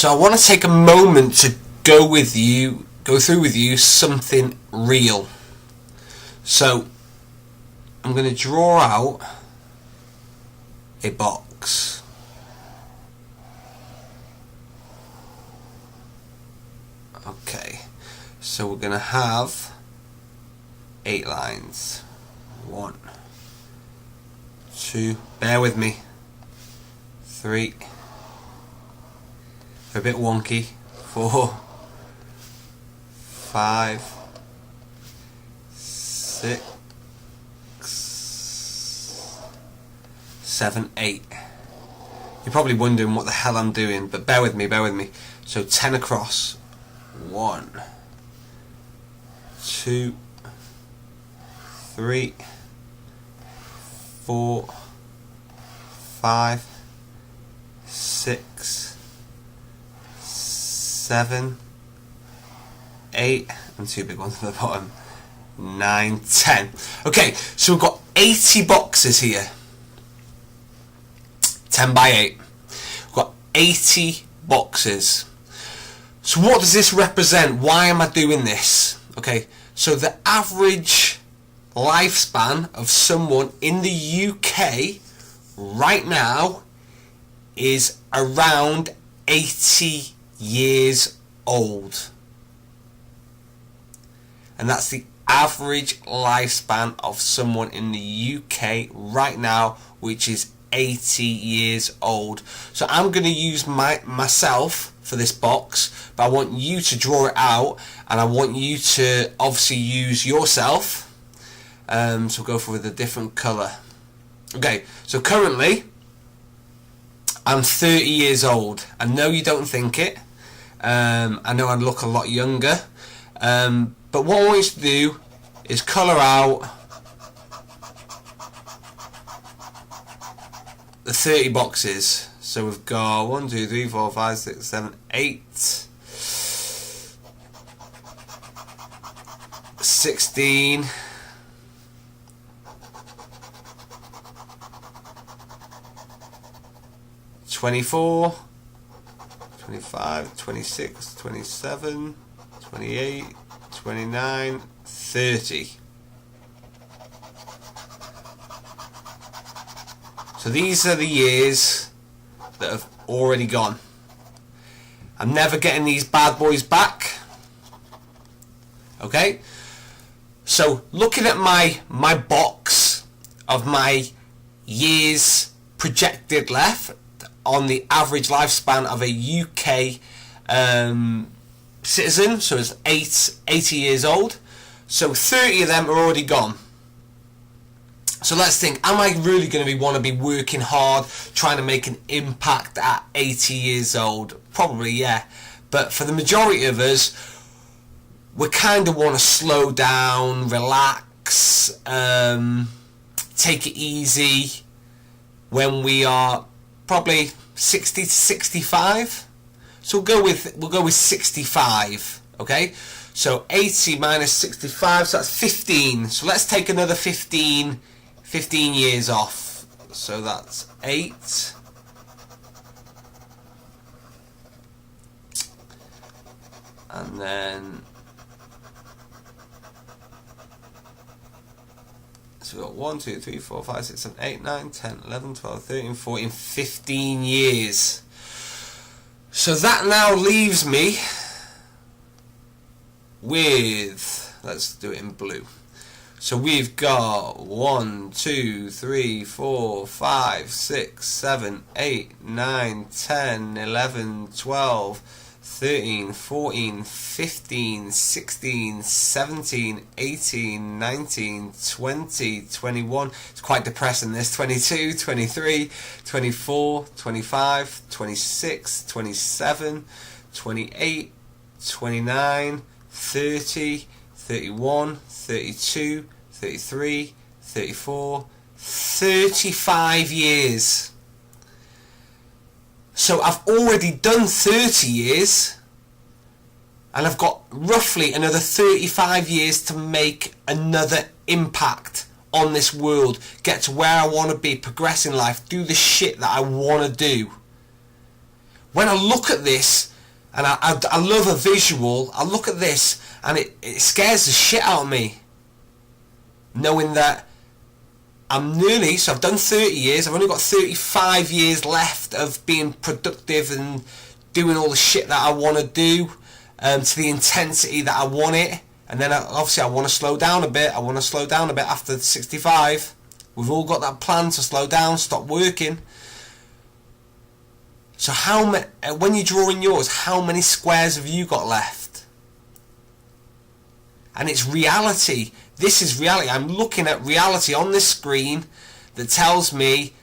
So I want to take a moment to go through with you something real. So I'm going to draw out a box. Okay, so we're going to have 8 lines. 1, 2, bear with me, 3, a bit wonky, 4, 5, 6, 7, 8. You're probably wondering what the hell I'm doing, but bear with me. So 10 across. 1, 2, 3, 4, 5, 6, 7, 8, and 2 big ones at the bottom, 9, 10. Okay, so we've got 80 boxes here. 10 by 8. We've got 80 boxes. So what does this represent? Why am I doing this? Okay, so the average lifespan of someone in the UK right now is around 80 years old. And that's the average lifespan of someone in the UK right now, which is 80 years old. So I'm going to use myself for this box, but I want you to draw it out, and I want you to obviously use yourself. So we'll go for with a different colour. Okay, so currently I'm 30 years old. I know you don't think it. I know I look a lot younger. But what I want you to do is colour out the 30 boxes. So we've got 1, 2, 3, 4, 5, 6, 7, 8, 16, 24, 25, 26, 27, 28, 29, 30. So these are the years that have already gone. I'm never getting these bad boys back. Okay? So looking at my box of my years projected left on the average lifespan of a UK citizen, so it's 80 years old. So 30 of them are already gone. So let's think, am I really going to want to be working hard, trying to make an impact at 80 years old? Probably, yeah. But for the majority of us, we kind of want to slow down, relax, take it easy when we are probably 60 to 65. So we'll go with 65, okay? So 80 minus 65, so that's 15. So let's take another 15 years off. So that's 8. And then so we've got 1, 2, 3, 4, 5, 6, 7, 8, 9, 10, 11, 12, 13, 14, 15 years. So that now leaves me with, let's do it in blue. So we've got 1, 2, 3, 4, 5, 6, 7, 8, 9, 10, 11, 12, 13, 14, 15, 16, 17, 18, 19, 20, 21. It's quite depressing this. 22, 23, 24, 25, 26, 27, 28, 29, 30, 31, 32, 33, 34, 35 years. So I've already done 30 years, and I've got roughly another 35 years to make another impact on this world, get to where I want to be, progress in life, do the shit that I want to do. When I look at this, And I love a visual. I look at this and it scares the shit out of me. Knowing that so I've done 30 years, I've only got 35 years left of being productive and doing all the shit that I want to do to the intensity that I want it. And then obviously I want to slow down a bit. I want to slow down a bit after 65. We've all got that plan to slow down, stop working. So when you're drawing yours, how many squares have you got left? And it's reality. This is reality. I'm looking at reality on this screen that tells me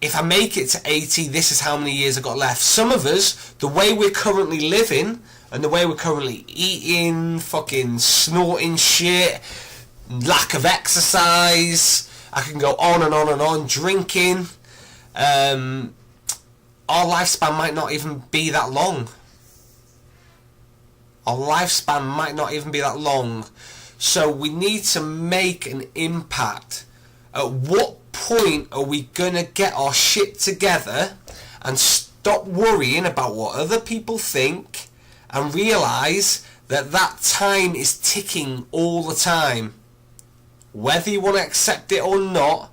if I make it to 80, this is how many years I've got left. Some of us, the way we're currently living and the way we're currently eating, fucking snorting shit, lack of exercise, I can go on and on and on, drinking, our lifespan might not even be that long. Our lifespan might not even be that long. So we need to make an impact. At what point are we going to get our shit together and stop worrying about what other people think and realise that that time is ticking all the time? Whether you want to accept it or not,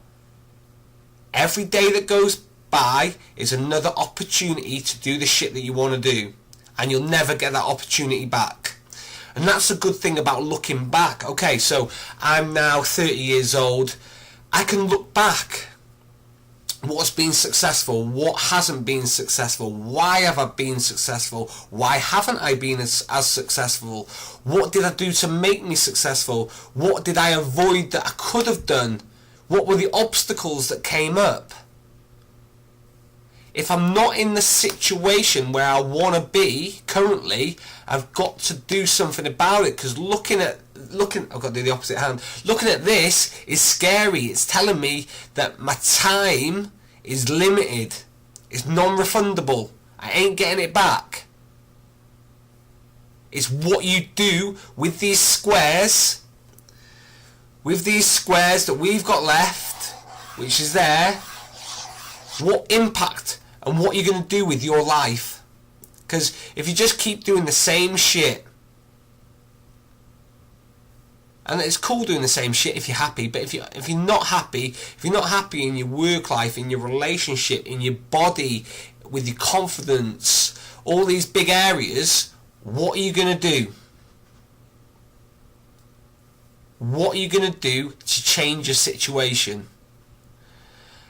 every day that goes by is another opportunity to do the shit that you want to do, and you'll never get that opportunity back. And that's a good thing about looking back. Okay, so I'm now 30 years old. I can look back. What's been successful? What hasn't been successful? Why have I been successful? Why haven't I been as successful? What did I do to make me successful? What did I avoid that I could have done? What were the obstacles that came up? If I'm not in the situation where I want to be currently, I've got to do something about it, because I've got to do the opposite hand. Looking at this is scary. It's telling me that my time is limited. It's non-refundable. I ain't getting it back. It's what you do with these squares. With these squares that we've got left, which is there, what impact and what you're going to do with your life. Because if you just keep doing the same shit, and it's cool doing the same shit if you're happy, but if you're not happy, in your work life, in your relationship, in your body, with your confidence, all these big areas, what are you going to do? What are you going to do to change your situation?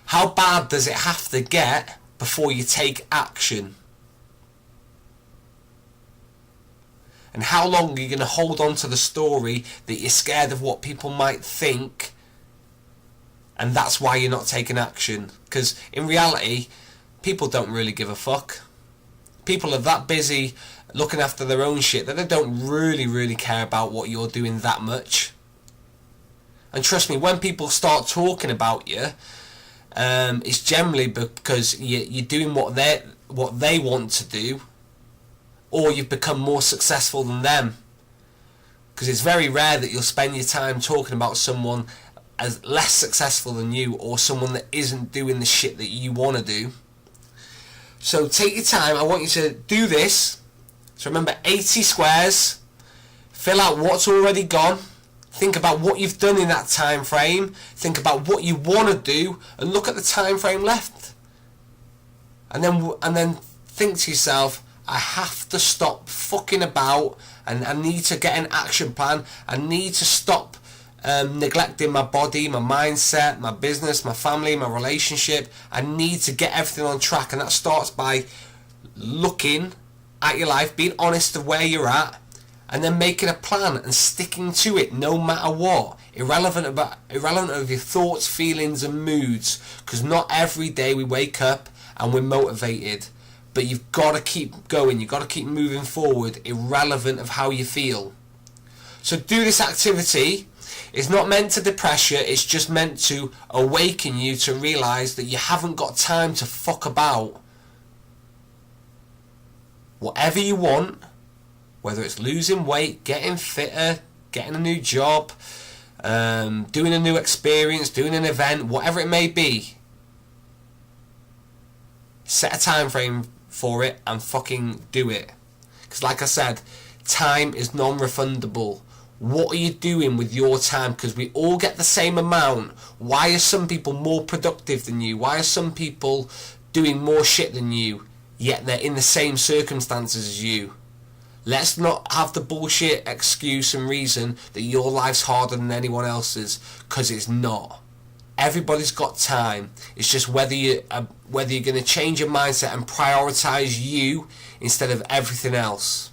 How bad does it have to get before you take action? And how long are you going to hold on to the story that you're scared of what people might think, and that's why you're not taking action? Because in reality, people don't really give a fuck. People are that busy looking after their own shit that they don't really care about what you're doing that much. And trust me, when people start talking about you, it's generally because you're doing what they want to do, or you've become more successful than them. Because it's very rare that you'll spend your time talking about someone as less successful than you, or someone that isn't doing the shit that you want to do. So take your time. I want you to do this. So remember, 80 squares. Fill out what's already gone. Think about what you've done in that time frame. Think about what you want to do, and look at the time frame left. And then think to yourself, I have to stop fucking about, and I need to get an action plan. I need to stop neglecting my body, my mindset, my business, my family, my relationship. I need to get everything on track, and that starts by looking at your life, being honest of where you're at, and then making a plan and sticking to it no matter what, irrelevant of your thoughts, feelings and moods, because not every day we wake up and we're motivated. But you've got to keep going, you've got to keep moving forward, irrelevant of how you feel. So do this activity. It's not meant to depress you, it's just meant to awaken you to realise that you haven't got time to fuck about. Whatever you want, whether it's losing weight, getting fitter, getting a new job, doing a new experience, doing an event, whatever it may be, set a time frame for it and fucking do it. Because like I said, time is non-refundable. What are you doing with your time? Because we all get the same amount. Why are some people more productive than you? Why are some people doing more shit than you, yet they're in the same circumstances as you? Let's not have the bullshit excuse and reason that your life's harder than anyone else's, because it's not. Everybody's got time. It's just whether you're going to change your mindset and prioritise you instead of everything else.